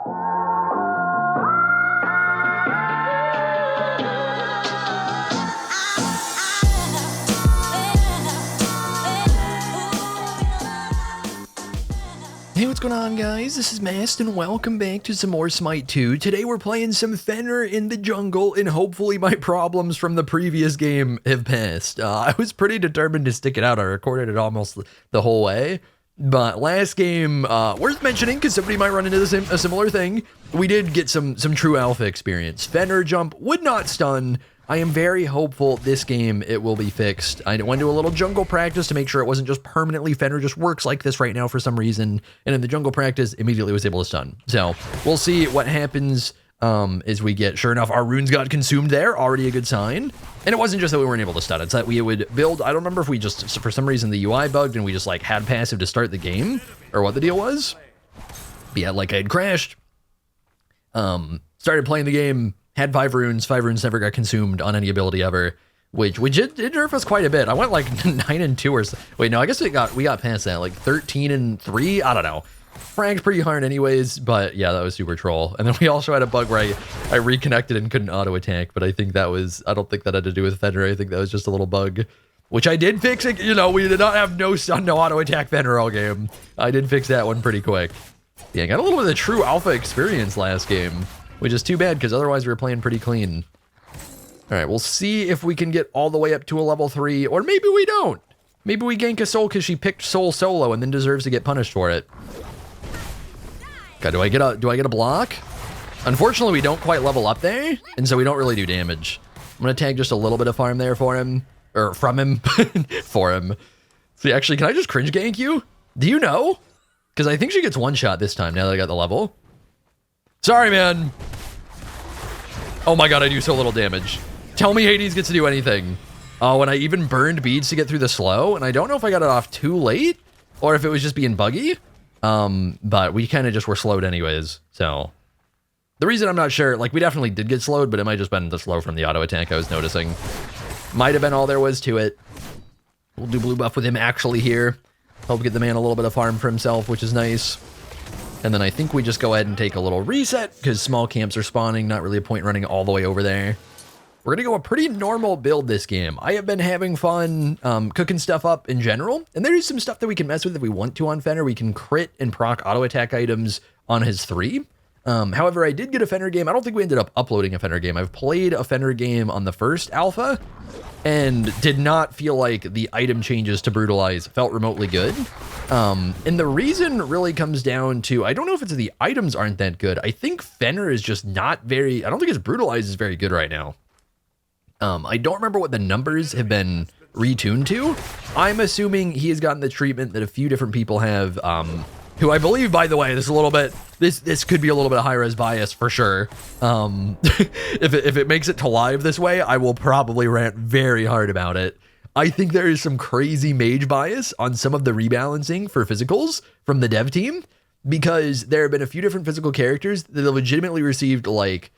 Hey, what's going on, guys? This is Mast, and welcome back to some more Smite 2. Today we're playing some Fenrir in the jungle, and hopefully my problems from the previous game have passed. I was pretty determined to stick it out. I recorded it almost the whole way. But last game, worth mentioning, because somebody might run into a similar thing, we did get some true alpha experience. Fenrir jump would not stun. I am very hopeful this game it will be fixed. I went to a little jungle practice to make sure it wasn't just permanently Fenrir just works like this right now for some reason, and in the jungle practice immediately was able to stun. So we'll see what happens as we get. Sure enough, our runes got consumed there, already a good sign. And it wasn't just that we weren't able to stun, it's that we would build, I don't remember if we just, for some reason the UI bugged and we just like had passive to start the game, or what the deal was. But yeah, like I had crashed, started playing the game, had 5 runes never got consumed on any ability ever, which it nerfed us quite a bit. I went like 9-2 or so. Wait, no, I guess we got past that, like 13-3, I don't know. Franked pretty hard anyways, but yeah, that was super troll. And then we also had a bug where I reconnected and couldn't auto attack, but I think that was, I don't think that had to do with Fenrir. I think that was just a little bug, which I did fix it. You know, we did not have no stun, no auto attack Fenrir all game. I did fix that one pretty quick. Yeah, I got a little bit of the true alpha experience last game, which is too bad because otherwise we were playing pretty clean. All right, we'll see if we can get all the way up to a level 3, or maybe we don't. Maybe we gank a soul because she picked soul solo and then deserves to get punished for it. God, do I get a block? Unfortunately, we don't quite level up there, and so we don't really do damage. I'm gonna tag just a little bit of farm there for him, or from him, for him. See, actually, can I just cringe gank you? Do you know? Because I think she gets one shot this time now that I got the level. Sorry, man. Oh my god, I do so little damage. Tell me Hades gets to do anything. Oh, and I even burned beads to get through the slow, and I don't know if I got it off too late, or if it was just being buggy. But we kind of just were slowed anyways, so. The reason I'm not sure, like we definitely did get slowed, but it might just been the slow from the auto attack I was noticing. Might have been all there was to it. We'll do blue buff with him actually here. Help get the man a little bit of farm for himself, which is nice. And then I think we just go ahead and take a little reset, because small camps are spawning, not really a point running all the way over there. We're gonna go a pretty normal build this game. I have been having fun cooking stuff up in general, and there is some stuff that we can mess with if we want to on Fenrir. We can crit and proc auto attack items on his 3. However, I did get a Fenrir game. I don't think we ended up uploading a Fenrir game. I've played a Fenrir game on the first alpha, and did not feel like the item changes to brutalize felt remotely good. And the reason really comes down to, I don't know if it's the items aren't that good. I think Fenrir is just not very, I don't think his brutalize is very good right now. I don't remember what the numbers have been retuned to. I'm assuming he has gotten the treatment that a few different people have, who I believe, by the way, this is a little bit, this could be a little bit of Hi-Rez bias for sure. If it makes it to live this way, I will probably rant very hard about it. I think there is some crazy mage bias on some of the rebalancing for physicals from the dev team, because there have been a few different physical characters that have legitimately received like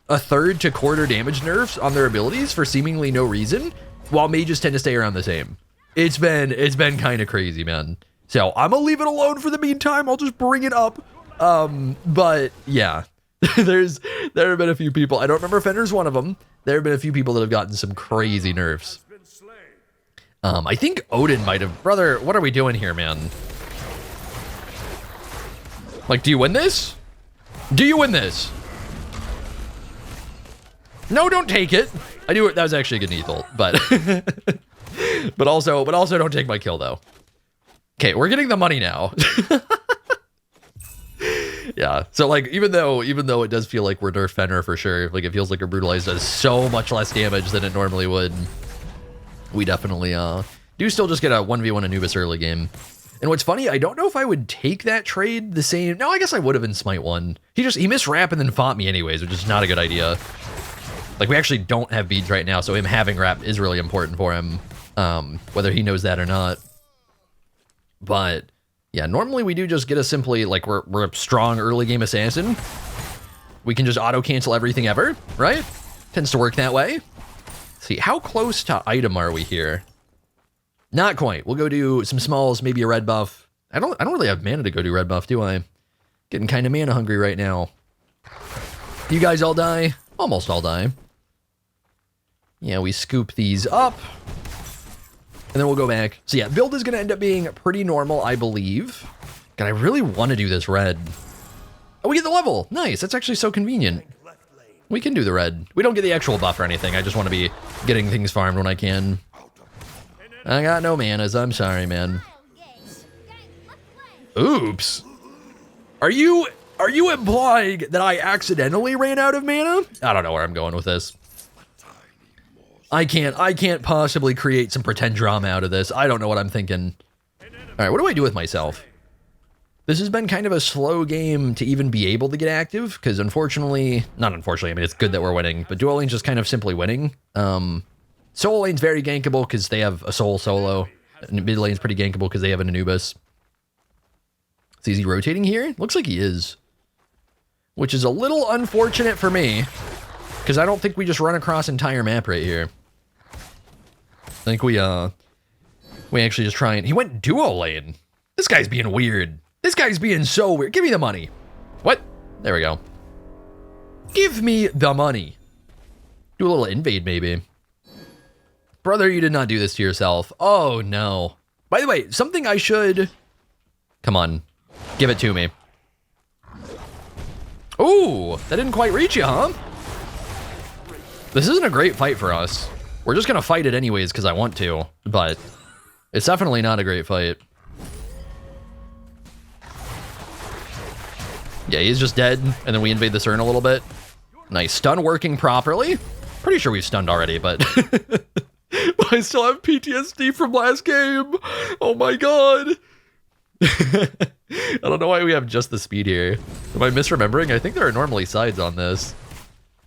a third to quarter damage nerfs on their abilities for seemingly no reason, while mages tend to stay around the same. It's been kind of crazy, man. So I'm gonna leave it alone for the meantime. I'll just bring it up. But yeah, there have been a few people. I don't remember if Fenrir's one of them. There have been a few people that have gotten some crazy nerfs. I think Odin might have. Brother, what are we doing here, man? Like, do you win this? Do you win this? No, don't take it. I knew it. That was actually a good knee ult, but but also don't take my kill though. Okay, we're getting the money now. Yeah. So like, even though it does feel like we're nerf Fenrir for sure, like it feels like a brutalize does so much less damage than it normally would. We definitely do still just get a 1v1 Anubis early game. And what's funny, I don't know if I would take that trade the same. No, I guess I would have in Smite 1. He missed rap and then fought me anyways, which is not a good idea. Like, we actually don't have beads right now, so him having rap is really important for him, whether he knows that or not. But yeah, normally we do just get a simply, like, we're a strong early game assassin. We can just auto cancel everything ever, right? Tends to work that way. See, how close to item are we here? Not quite. We'll go do some smalls, maybe a red buff. I don't really have mana to go do red buff, do I? Getting kind of mana hungry right now. You guys all die? Almost all die. Yeah, we scoop these up. And then we'll go back. So yeah, build is going to end up being pretty normal, I believe. God, I really want to do this red. Oh, we get the level. Nice. That's actually so convenient. We can do the red. We don't get the actual buff or anything. I just want to be getting things farmed when I can. I got no manas. I'm sorry, man. Oops. Are you implying that I accidentally ran out of mana? I don't know where I'm going with this. I can't possibly create some pretend drama out of this. I don't know what I'm thinking. All right, what do I do with myself? This has been kind of a slow game to even be able to get active, because unfortunately, not unfortunately, I mean, it's good that we're winning, but dual lane's just kind of simply winning. Solo lane's very gankable because they have a soul solo, and mid lane's pretty gankable because they have an Anubis. So is he rotating here? Looks like he is. Which is a little unfortunate for me, because I don't think we just run across entire map right here. I think we actually just try and... He went dual lane. This guy's being weird. This guy's being so weird. Give me the money. What? There we go. Give me the money. Do a little invade, maybe. Brother, you did not do this to yourself. Oh, no. By the way, something I should... Come on. Give it to me. Ooh, that didn't quite reach you, huh? This isn't a great fight for us. We're just going to fight it anyways because I want to, but it's definitely not a great fight. Yeah, he's just dead, and then we invade this urn a little bit. Nice. Stun working properly. Pretty sure we've stunned already, but... I still have PTSD from last game. Oh my god. I don't know why we have just the speed here. Am I misremembering? I think there are normally sides on this.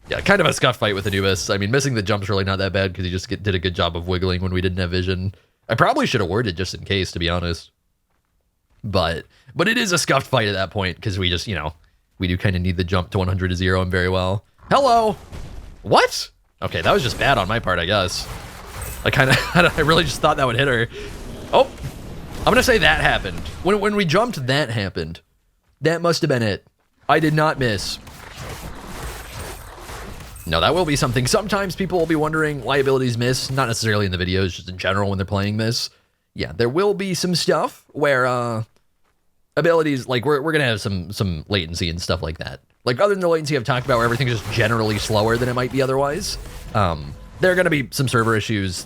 Yeah, kind of a scuff fight with Anubis. I mean, missing the jump's really not that bad because he just did a good job of wiggling when we didn't have vision. I probably should have warded just in case, to be honest. But it is a scuffed fight at that point because we just, you know, we do kind of need the jump to 100 to 0 and very well. Hello! What? Okay, that was just bad on my part, I guess. I really just thought that would hit her. Oh, I'm gonna say that happened. When we jumped, that happened. That must have been it. I did not miss. No, that will be something. Sometimes people will be wondering why abilities miss, not necessarily in the videos, just in general when they're playing this. Yeah, there will be some stuff where abilities, like we're gonna have some latency and stuff like that. Like other than the latency I've talked about where everything's just generally slower than it might be otherwise. There are gonna be some server issues.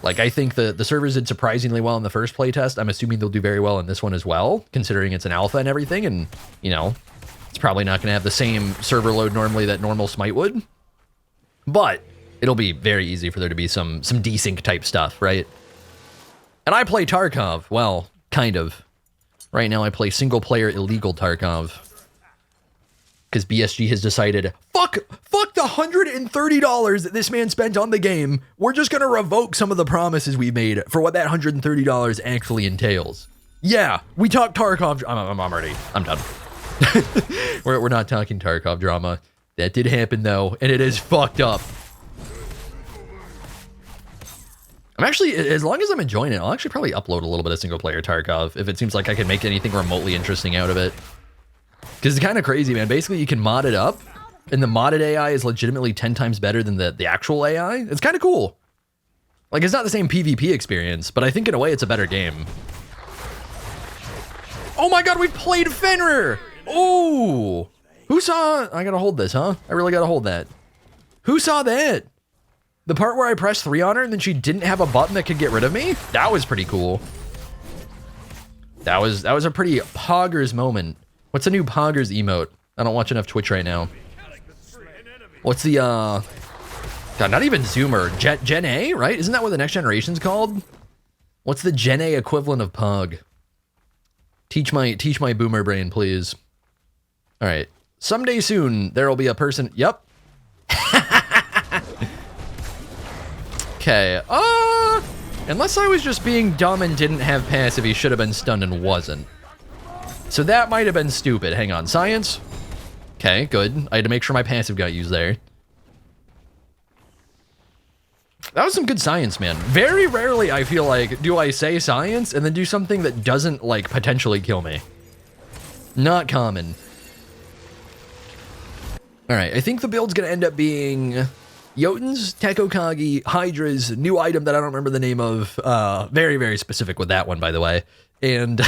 Like I think the servers did surprisingly well in the first playtest. I'm assuming they'll do very well in this one as well, considering it's an alpha and everything, and you know, it's probably not gonna have the same server load normally that normal Smite would. But it'll be very easy for there to be some desync type stuff, right? And I play Tarkov, well, kind of. Right now I play single player illegal Tarkov. Because BSG has decided, fuck the $130 that this man spent on the game. We're just gonna revoke some of the promises we made for what that $130 actually entails. Yeah, we talk Tarkov, I'm done. We're not talking Tarkov drama. That did happen though, and it is fucked up. I'm actually, as long as I'm enjoying it, I'll actually probably upload a little bit of single player Tarkov if it seems like I can make anything remotely interesting out of it. Because it's kind of crazy, man. Basically, you can mod it up, and the modded AI is legitimately 10 times better than the actual AI. It's kind of cool. Like, it's not the same PvP experience, but I think in a way it's a better game. Oh my god, we played Fenrir! Oh! Who saw... I gotta hold this, huh? I really gotta hold that. Who saw that? The part where I pressed 3 on her and then she didn't have a button that could get rid of me? That was pretty cool. That was a pretty poggers moment. What's the new poggers emote? I don't watch enough Twitch right now. What's the, God, not even Zoomer. Gen A, right? Isn't that what the next generation's called? What's the Gen A equivalent of Pog? Teach my boomer brain, please. All right. Someday soon, there will be a person... Yep. Okay, unless I was just being dumb and didn't have passive, he should have been stunned and wasn't. So that might have been stupid. Hang on, science? Okay, good. I had to make sure my passive got used there. That was some good science, man. Very rarely, I feel like, do I say science and then do something that doesn't, like, potentially kill me. Not common. All right, I think the build's going to end up being Jotuns, Tekokagi, Hi-Rez, new item that I don't remember the name of. Very, very specific with that one, by the way. And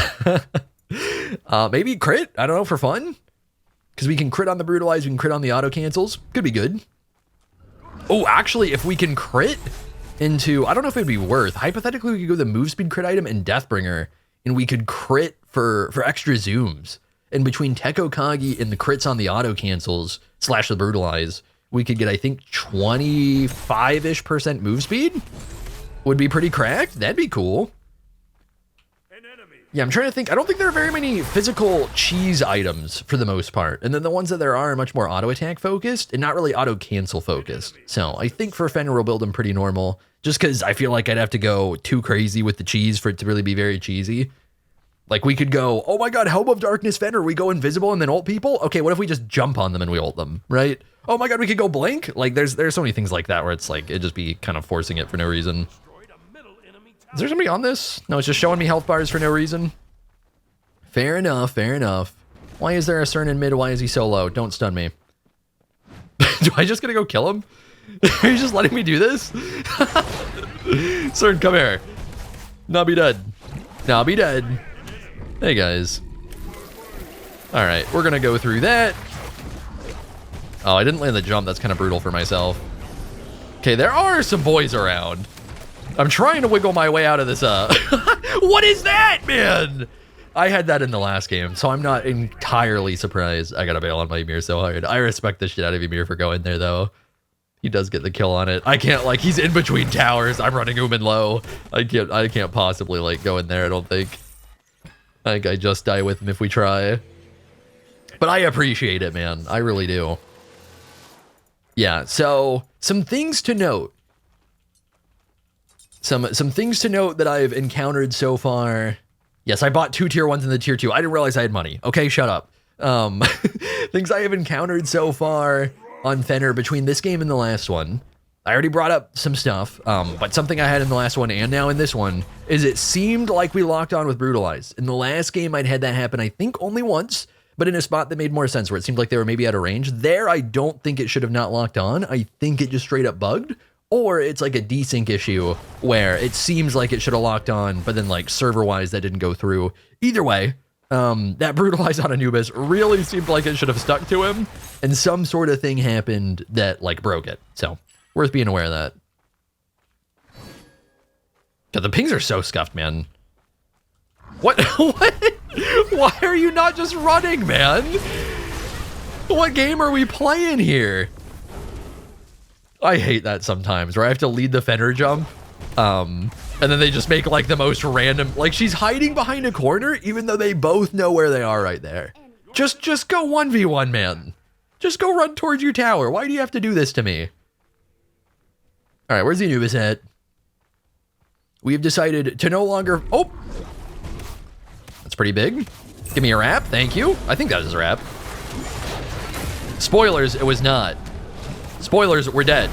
maybe crit, I don't know, for fun. Because we can crit on the brutalize, we can crit on the auto cancels. Could be good. Oh, actually, if we can crit into, I don't know if it'd be worth. Hypothetically, we could go the move speed crit item and Deathbringer, and we could crit for extra zooms. And between Tekokagi and the crits on the auto cancels / the brutalize, we could get, I think, 25-ish% move speed. Would be pretty cracked. That'd be cool. Yeah, I'm trying to think. I don't think there are very many physical cheese items for the most part. And then the ones that there are much more auto attack focused and not really auto cancel focused. So I think for Fenrir we'll build them pretty normal, just because I feel like I'd have to go too crazy with the cheese for it to really be very cheesy. Like we could go, oh my god, Helm of Darkness Fenrir, we go invisible and then ult people? Okay, what if we just jump on them and we ult them, right? Oh my god, we could go blink? Like there's so many things like that where it's like, it'd just be kind of forcing it for no reason. Is there somebody on this? No, it's just showing me health bars for no reason. Fair enough, fair enough. Why is there a Cern in mid? Why is he so low? Don't stun me. Do I just gonna go kill him? Are you just letting me do this? Cern, come here. Now be dead. Now be dead. Hey guys. Alright, we're gonna go through that. Oh, I didn't land the jump. That's kind of brutal for myself. Okay, there are some boys around. I'm trying to wiggle my way out of this, What is that, man? I had that in the last game, so I'm not entirely surprised. I gotta bail on my Ymir so hard. I respect the shit out of Ymir for going there, though. He does get the kill on it. I can't, like, he's in between towers. I'm running Uman low. I can't possibly, like, go in there, I don't think. I think I just die with him if we try. But I appreciate it, man. I really do. Yeah, so some things to note. Some things to note that I've encountered so far. Yes, I bought 2 tier 1s in the tier 2. I didn't realize I had money. Okay, shut up. Things I have encountered so far on Fenrir between this game and the last one. I already brought up some stuff, but something I had in the last one and now in this one is it seemed like we locked on with Brutalize. In the last game, I'd had that happen, I think, only once, but in a spot that made more sense, where it seemed like they were maybe out of range. There, I don't think it should have not locked on. I think it just straight up bugged. Or it's like a desync issue where it seems like it should have locked on, but then like server-wise that didn't go through. Either way, that Brutalize on Anubis really seemed like it should have stuck to him, and some sort of thing happened that like broke it. So worth being aware of that. God, the pings are so scuffed, man. What? What? Why are you not just running, man? What game are we playing here? I hate that sometimes, where I have to lead the Fenrir jump, and then they just make like the most random, like she's hiding behind a corner, even though they both know where they are right there. Just go 1v1, man. Just go run towards your tower. Why do you have to do this to me? All right, where's the Anubis at? We have decided to no longer, oh, that's pretty big. Give me a wrap, thank you. I think that was a wrap. Spoilers, it was not. Spoilers, we're dead.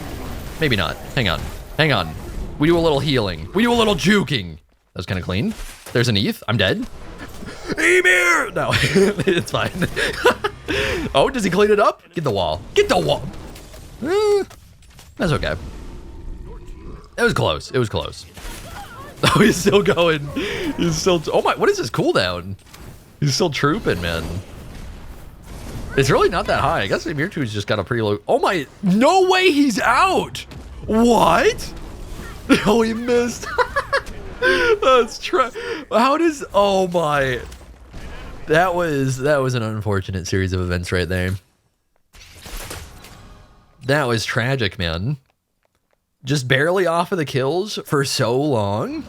Maybe not. Hang on. Hang on. We do a little healing. We do a little juking. That was kind of clean. There's an ETH. I'm dead. Ymir! No, it's fine. Oh, does he clean it up? Get the wall. Get the wall. That's okay. It was close. It was close. Oh, he's still going. He's still... Oh my, what is this cooldown? He's still trooping, man. It's really not that high. I guess the Mewtwo's just got a pretty low... Oh my... No way he's out! What? Oh, he missed. That's how does... Oh my... That was an unfortunate series of events right there. That was tragic, man. Just barely off of the kills for so long.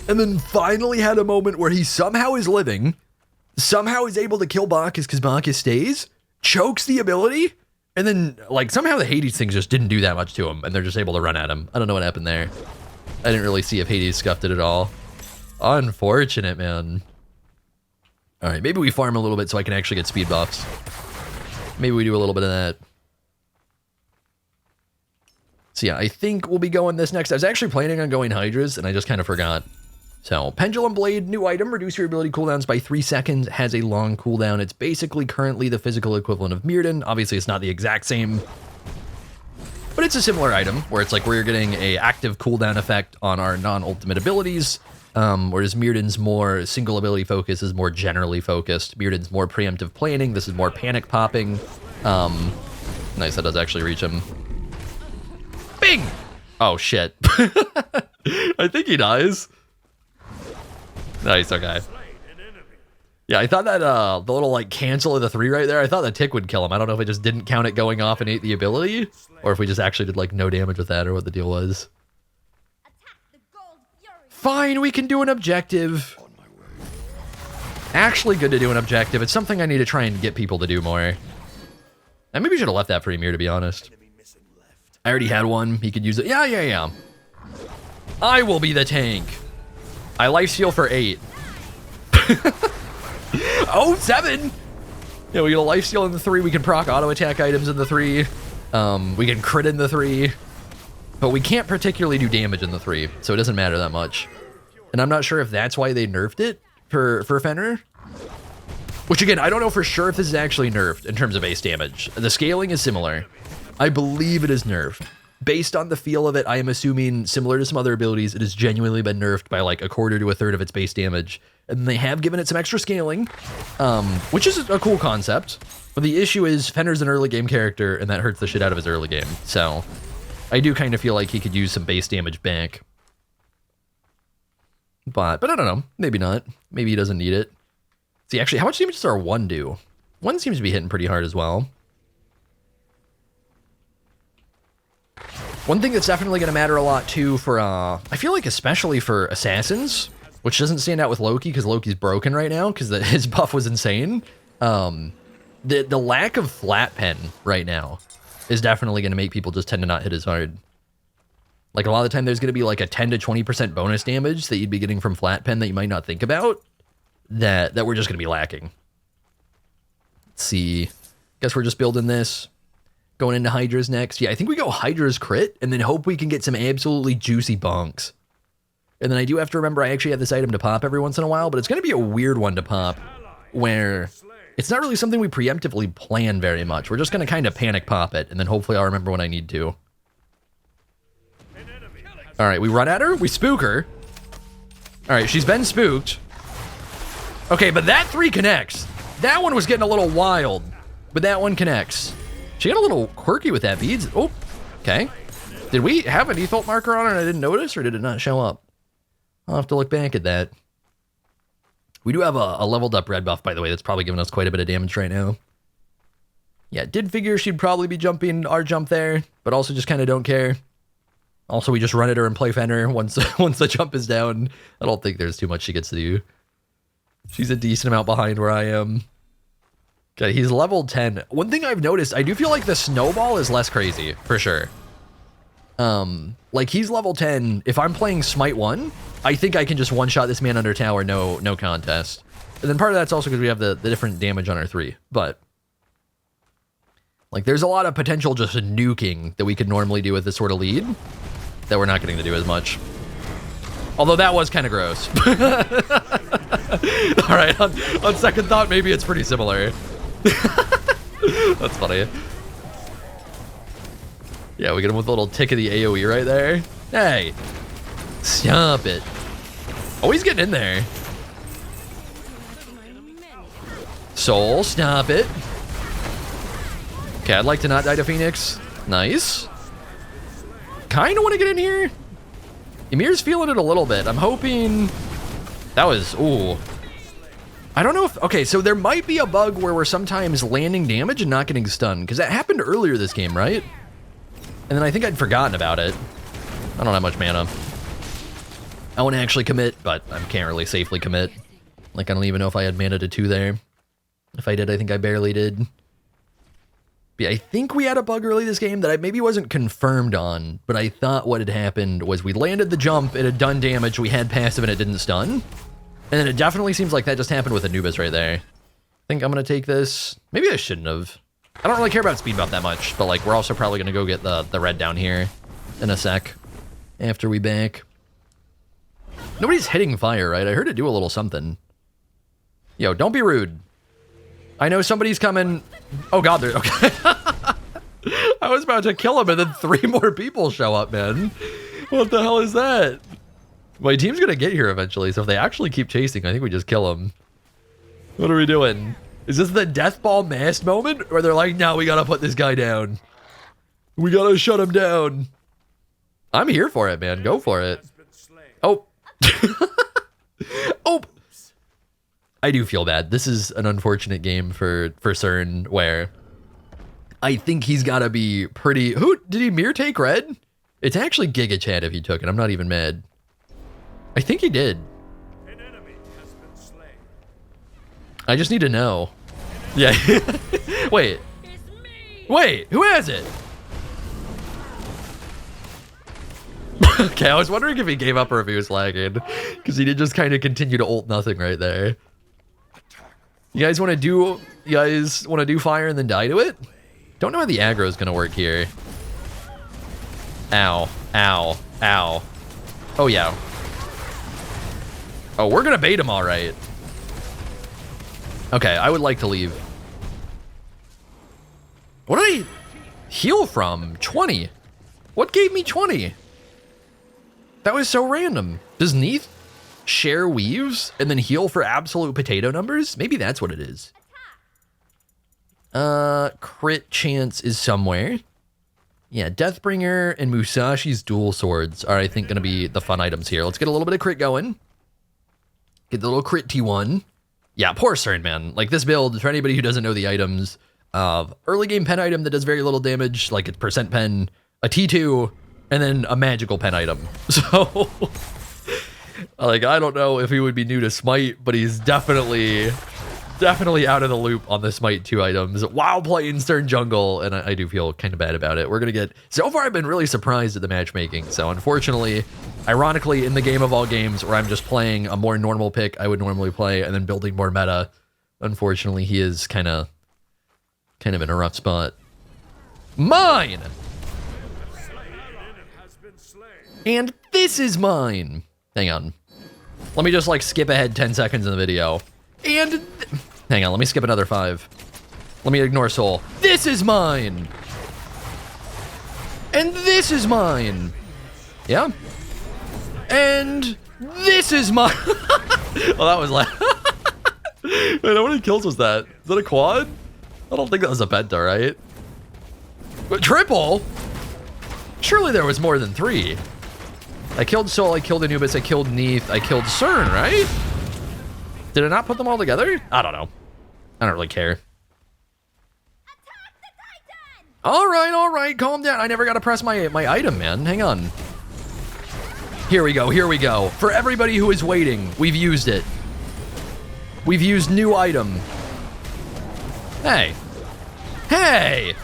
And then finally had a moment where he somehow is living... Somehow is able to kill Bacchus because Bacchus stays, chokes the ability, and then like somehow the Hades things just didn't do that much to him and they're just able to run at him. I don't know what happened there. I didn't really see if Hades scuffed it at all. Unfortunate, man. All right, maybe we farm a little bit so I can actually get speed buffs. Maybe we do a little bit of that. So yeah, I think we'll be going this next. I was actually planning on going Hi-Rez and I just kind of forgot. So, Pendulum Blade, new item, reduce your ability cooldowns by 3 seconds, has a long cooldown. It's basically currently the physical equivalent of Mirrodin. Obviously, it's not the exact same, but it's a similar item, where it's like where you're getting a active cooldown effect on our non-ultimate abilities, whereas Mirrodin's more single ability focus is more generally focused. Mirrodin's more preemptive planning, this is more panic popping. Nice, that does actually reach him. Bing! Oh, shit. I think he dies. Nice, okay. Yeah, I thought that the little like cancel of the 3 right there, I thought the tick would kill him. I don't know if it just didn't count it going off and ate the ability, or if we just actually did like no damage with that, or what the deal was. Fine, we can do an objective. Actually good to do an objective. It's something I need to try and get people to do more. I maybe should have left that for Ymir, to be honest. I already had one. He could use it. Yeah. I will be the tank. I lifesteal for 8. Oh, 7! Yeah, we get a lifesteal in the 3. We can proc auto attack items in the 3. We can crit in the 3. But we can't particularly do damage in the 3, so it doesn't matter that much. And I'm not sure if that's why they nerfed it for Fenrir. Which again, I don't know for sure if this is actually nerfed in terms of base damage. The scaling is similar. I believe it is nerfed. Based on the feel of it, I am assuming, similar to some other abilities, it has genuinely been nerfed by like 1/4 to 1/3 of its base damage. And they have given it some extra scaling, which is a cool concept. But the issue is Fenrir's an early game character, and that hurts the shit out of his early game. So I do kind of feel like he could use some base damage back. But I don't know. Maybe not. Maybe he doesn't need it. See, actually, how much damage does our 1 do? 1 seems to be hitting pretty hard as well. One thing that's definitely going to matter a lot, too, for, I feel like especially for assassins, which doesn't stand out with Loki, because Loki's broken right now, because his buff was insane. The lack of flat pen right now is definitely going to make people just tend to not hit as hard. Like, a lot of the time, there's going to be, like, a 10 to 20% bonus damage that you'd be getting from flat pen that you might not think about, that we're just going to be lacking. Let's see. Guess we're just building this. Going into Hi-Rez next. Yeah, I think we go Hi-Rez crit, and then hope we can get some absolutely juicy bonks. And then I do have to remember I actually have this item to pop every once in a while, but it's going to be a weird one to pop, where it's not really something we preemptively plan very much. We're just going to kind of panic pop it, and then hopefully I'll remember when I need to. Alright, we run at her, we spook her. Alright, she's been spooked. Okay, but that 3 connects. That one was getting a little wild, but that one connects. She got a little quirky with that beads. Oh, okay. Did we have a default marker on her and I didn't notice, or did it not show up? I'll have to look back at that. We do have a leveled up red buff, by the way, that's probably giving us quite a bit of damage right now. Yeah, did figure she'd probably be jumping our jump there, but also just kind of don't care. Also, we just run at her and play Fenrir once the jump is down. I don't think there's too much she gets to do. She's a decent amount behind where I am. Okay, he's level 10. One thing I've noticed, I do feel like the snowball is less crazy, for sure. Like, he's level 10. If I'm playing Smite 1, I think I can just one-shot this man under tower, no contest. And then part of that's also because we have the different damage on our 3. But, like, there's a lot of potential just nuking that we could normally do with this sort of lead that we're not getting to do as much. Although that was kind of gross. All right, on second thought, maybe it's pretty similar. That's funny. Yeah, we get him with a little tick of the AoE right there. Hey, stop it. Oh, he's getting in there. Soul, stop it. Okay, I'd like to not die to Phoenix. Nice. Kind of want to get in here. Ymir's feeling it a little bit. I'm hoping... That was... Ooh. I don't know if... Okay, so there might be a bug where we're sometimes landing damage and not getting stunned, because that happened earlier this game, right? And then I think I'd forgotten about it. I don't have much mana. I want to actually commit, but I can't really safely commit. Like, I don't even know if I had mana to 2 there. If I did, I think I barely did. But yeah, I think we had a bug early this game that I maybe wasn't confirmed on, but I thought what had happened was we landed the jump, it had done damage, we had passive, and it didn't stun. And then it definitely seems like that just happened with Anubis right there. I think I'm going to take this. Maybe I shouldn't have. I don't really care about speed buff that much, but like we're also probably going to go get the red down here in a sec after we back. Nobody's hitting fire, right? I heard it do a little something. Yo, don't be rude. I know somebody's coming. Oh god, they're okay. I was about to kill him and then 3 more people show up, man. What the hell is that? My team's gonna get here eventually, so if they actually keep chasing, I think we just kill them. What are we doing? Is this the death ball Mast moment? Where they're like, no, we gotta put this guy down. We gotta shut him down. I'm here for it, man. Go for it. Oh. Oh. I do feel bad. This is an unfortunate game for CERN, where I think he's gotta be pretty... Who did he mirror take red? It's actually Giga Chad if he took it. I'm not even mad. I think he did. An enemy has been slain. I just need to know. Yeah. Wait. Wait, who has it? Okay, I was wondering if he gave up or if he was lagging, because he did just kind of continue to ult nothing right there. You guys want to do fire and then die to it? Don't know how the aggro is gonna work here. Ow, ow, ow. Oh yeah. Oh, we're gonna bait him all right. Okay, I would like to leave. What did I heal from? 20. What gave me 20? That was so random. Does Neath share weaves and then heal for absolute potato numbers? Maybe that's what it is. Crit chance is somewhere. Yeah, Deathbringer and Musashi's dual swords are, I think, going to be the fun items here. Let's get a little bit of crit going. Get the little crit T1. Yeah, poor CERN, man. Like, this build, for anybody who doesn't know the items, early game pen item that does very little damage, like a percent pen, a T2, and then a magical pen item. So, like, I don't know if he would be new to Smite, but he's definitely out of the loop on the Smite 2 items while playing CERN Jungle, and I do feel kind of bad about it. We're gonna get... So far, I've been really surprised at the matchmaking, so unfortunately, ironically, in the game of all games where I'm just playing a more normal pick I would normally play and then building more meta, unfortunately, he is kind of in a rough spot. Mine! And this is mine! Hang on. Let me just, like, skip ahead 10 seconds in the video. And... Hang on, let me skip another 5. Let me ignore Soul. This is mine! And this is mine! Yeah? And this is mine! Well, that was like... Wait, how many kills was that? Is that a quad? I don't think that was a penta, right? But triple? Surely there was more than 3. I killed Soul, I killed Anubis, I killed Neath, I killed CERN, right? Did I not put them all together? I don't know. I don't really care. All right, calm down. I never got to press my item, man. Hang on. Here we go. For everybody who is waiting, we've used it. We've used new item. Hey. Hey!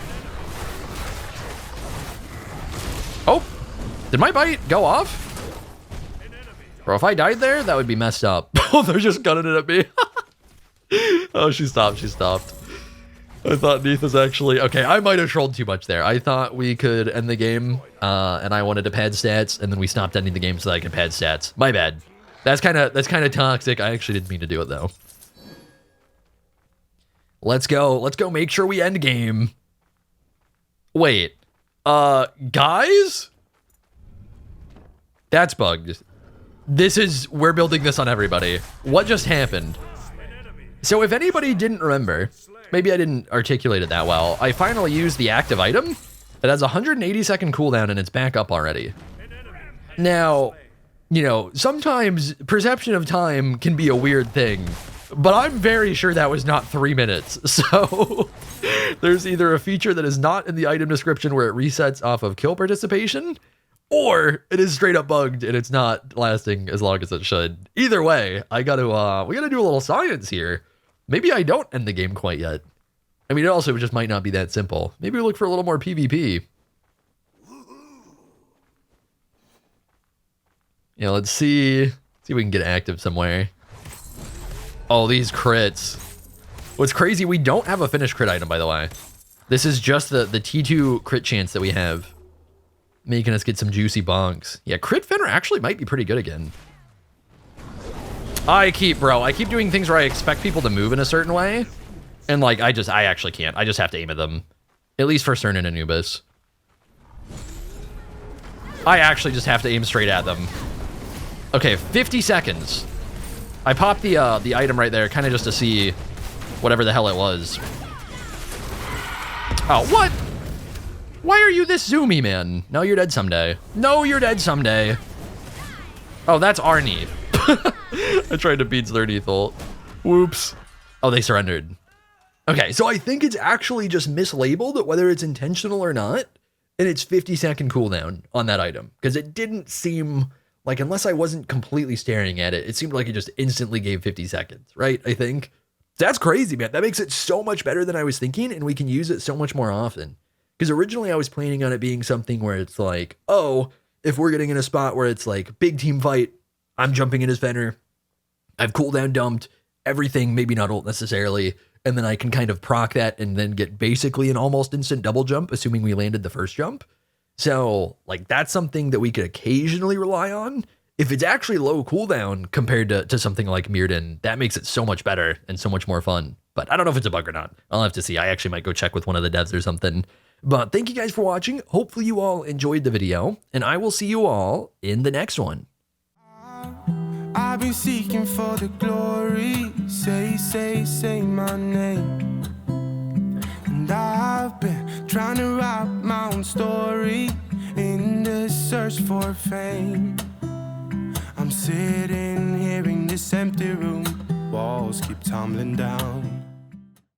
Oh, did my bite go off? Bro, if I died there, that would be messed up. Oh, they're just gunning it at me. Oh, she stopped. I thought Neath was actually... Okay, I might have trolled too much there. I thought we could end the game, and I wanted to pad stats, and then we stopped ending the game so that I could pad stats. My bad. That's kind of toxic. I actually didn't mean to do it, though. Let's go make sure we end game. Wait. Guys? That's bugged. We're building this on everybody. What just happened? So if anybody didn't remember, maybe I didn't articulate it that well, I finally used the active item that has a 180-second cooldown and it's back up already. Now, you know, sometimes perception of time can be a weird thing, but I'm very sure that was not 3 minutes. So there's either a feature that is not in the item description where it resets off of kill participation, or it is straight up bugged and it's not lasting as long as it should. Either way, we gotta do a little science here. Maybe I don't end the game quite yet. I mean, it also just might not be that simple. Maybe we look for a little more PvP. Yeah, let's see if we can get active somewhere. Oh, these crits. What's crazy, we don't have a finished crit item, by the way. This is just the T2 crit chance that we have, making us get some juicy bonks. Yeah, crit Fenrir actually might be pretty good again. I keep doing things where I expect people to move in a certain way. And like, I actually can't. I just have to aim at them. At least for Cern and Anubis. I actually just have to aim straight at them. Okay, 50 seconds. I popped the item right there, kind of just to see whatever the hell it was. Oh, what? Why are you this zoomy, man? No, you're dead someday. No, you're dead someday. Oh, that's Arnie. I tried to beat Zlernethal. Whoops. Oh, they surrendered. Okay, so I think it's actually just mislabeled, whether it's intentional or not. And it's 50-second cooldown on that item. Because it didn't seem like, unless I wasn't completely staring at it, it seemed like it just instantly gave 50 seconds, right? I think. That's crazy, man. That makes it so much better than I was thinking, and we can use it so much more often. Because originally I was planning on it being something where it's like, oh, if we're getting in a spot where it's like, big team fight, I'm jumping in as Fenrir, I've cooldown dumped, everything, maybe not ult necessarily, and then I can kind of proc that and then get basically an almost instant double jump, assuming we landed the first jump. So, like, that's something that we could occasionally rely on. If it's actually low cooldown compared to something like Mirrodin, that makes it so much better and so much more fun. But I don't know if it's a bug or not. I'll have to see. I actually might go check with one of the devs or something. But thank you guys for watching. Hopefully you all enjoyed the video, and I will see you all in the next one. I've been seeking for the glory. Say my name. And I've been trying to write my own story in the search for fame. I'm sitting here in this empty room. Walls keep tumbling down.